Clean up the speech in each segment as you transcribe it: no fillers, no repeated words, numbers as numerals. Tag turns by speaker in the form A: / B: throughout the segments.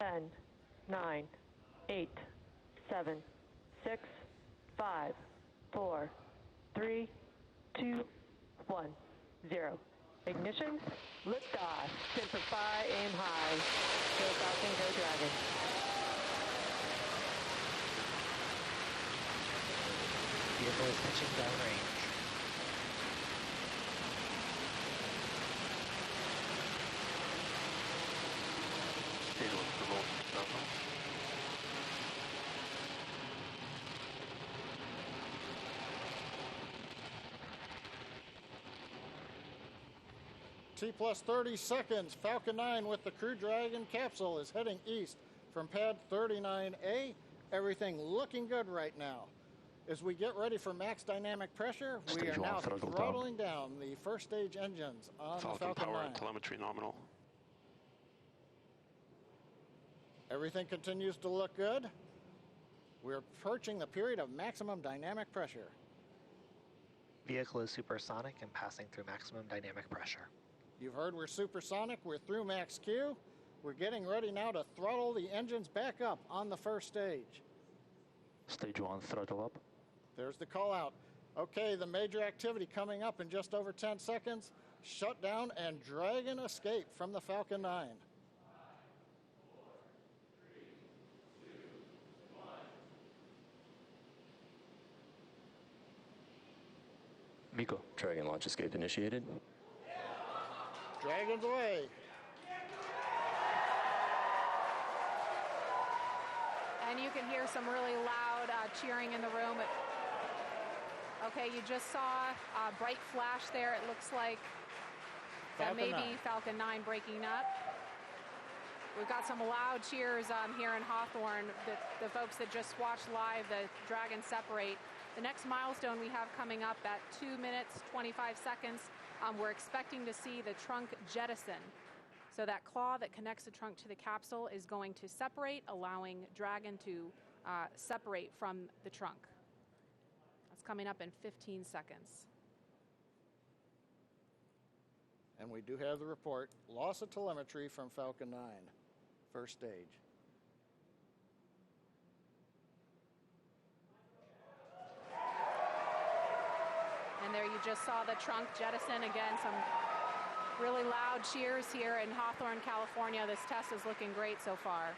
A: 10, 9, 8, 7, 6, 5, 4, 3, 2, 1, 0. Ignition, liftoff. Semper Fi, aim high. Go Falcon, go Dragon.
B: Vehicle is pitching downrange.
C: Stay with the remote nominal.
D: T plus 30 seconds. Falcon 9 with the Crew Dragon capsule is heading east from pad 39A. Everything looking good right now. As we get ready for max dynamic pressure, we are now throttling down the first stage engines on the Falcon
C: power
D: 9.
C: and telemetry nominal.
D: Everything continues to look good. We're approaching the period of maximum dynamic pressure.
B: Vehicle is supersonic and passing through maximum dynamic pressure.
D: You've heard we're supersonic. We're through max Q. We're getting ready now to throttle the engines back up on the first stage.
E: Stage 1, throttle up.
D: There's the call out. Okay, the major activity coming up in just over 10 seconds. Shutdown and Dragon escape from the Falcon 9.
E: Miko.
F: Dragon launch escape initiated.
D: Dragon's away.
G: And you can hear some really loud cheering in the room. Okay, you just saw a bright flash there. It looks like that may be Falcon 9 breaking up. We've got some loud cheers here in Hawthorne. The folks that just watched live the Dragon separate. The next milestone we have coming up at 2 minutes, 25 seconds, we're expecting to see the trunk jettison. So that claw that connects the trunk to the capsule is going to separate, allowing Dragon to separate from the trunk. That's coming up in 15 seconds.
D: And we do have the report. Loss of telemetry from Falcon 9, first stage.
G: And there you just saw the trunk jettison. Again, some really loud cheers here in Hawthorne, California. This test is looking great so far.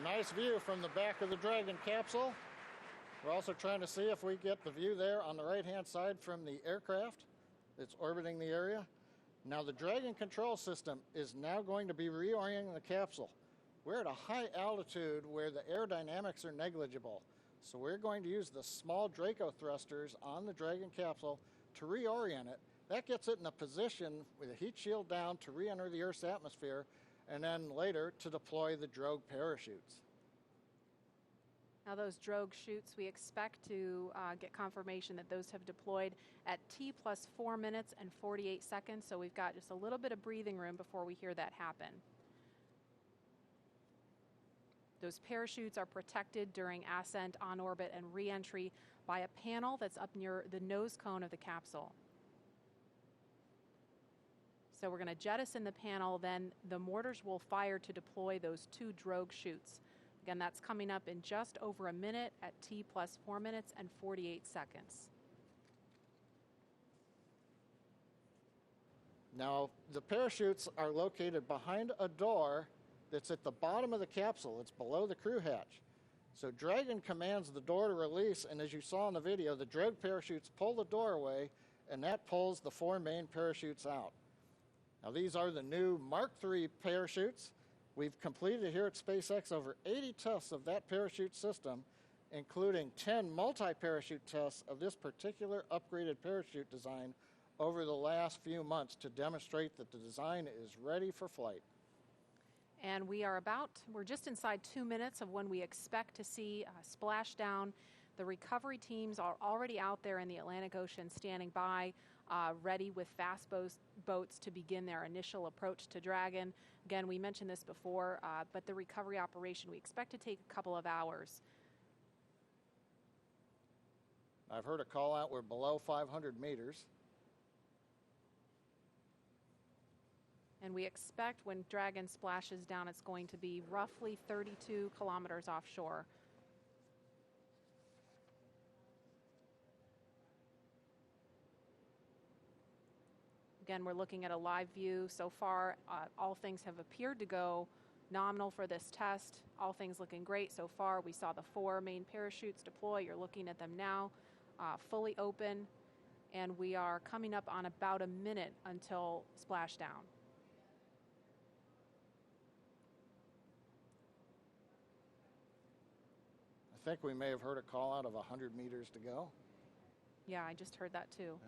D: Nice view from the back of the Dragon capsule. We're also trying to see if we get the view there on the right-hand side from the aircraft that's orbiting the area. Now the Dragon control system is now going to be reorienting the capsule. We're at a high altitude where the aerodynamics are negligible. So we're going to use the small Draco thrusters on the Dragon capsule to reorient it. That gets it in a position with a heat shield down to re-enter the Earth's atmosphere, and then later to deploy the drogue parachutes.
G: Now those drogue chutes, we expect to get confirmation that those have deployed at T plus 4 minutes and 48 seconds. So we've got just a little bit of breathing room before we hear that happen. Those parachutes are protected during ascent, on orbit, and re-entry by a panel that's up near the nose cone of the capsule. So we're going to jettison the panel, then the mortars will fire to deploy those 2 drogue chutes. Again, that's coming up in just over a minute at T plus 4 minutes and 48 seconds.
D: Now, the parachutes are located behind a door that's at the bottom of the capsule. It's below the crew hatch. So Dragon commands the door to release, and as you saw in the video, the drogue parachutes pull the door away, and that pulls the 4 main parachutes out. Now, these are the new Mark III parachutes. We've completed here at SpaceX over 80 tests of that parachute system, including 10 multi-parachute tests of this particular upgraded parachute design over the last few months to demonstrate that the design is ready for flight.
G: And we're just inside 2 minutes of when we expect to see splashdown. The recovery teams are already out there in the Atlantic Ocean standing by, ready with fast boats to begin their initial approach to Dragon. Again, we mentioned this before, but the recovery operation we expect to take a couple of hours.
D: I've heard a call out, we're below 500 meters.
G: And we expect when Dragon splashes down, it's going to be roughly 32 kilometers offshore. Again, we're looking at a live view. So far, all things have appeared to go nominal for this test. All things looking great so far. We saw the 4 main parachutes deploy. You're looking at them now, fully open. And we are coming up on about a minute until splashdown.
D: I think we may have heard a call out of 100 meters to go.
G: Yeah, I just heard that too.
D: Yep.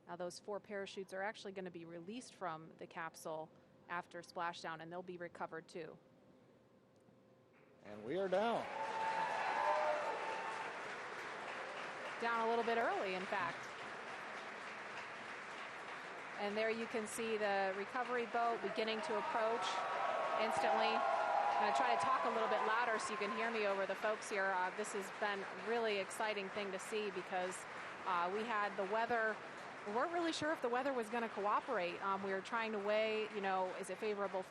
G: Now those 4 parachutes are actually going to be released from the capsule after splashdown, and they'll be recovered too.
D: And we are down.
G: Down a little bit early, in fact. And there you can see the recovery boat beginning to approach instantly. I'm going to try to talk a little bit louder so you can hear me over the folks here. This has been a really exciting thing to see because we had the weather. We weren't really sure if the weather was going to cooperate. We were trying to weigh, is it favorable for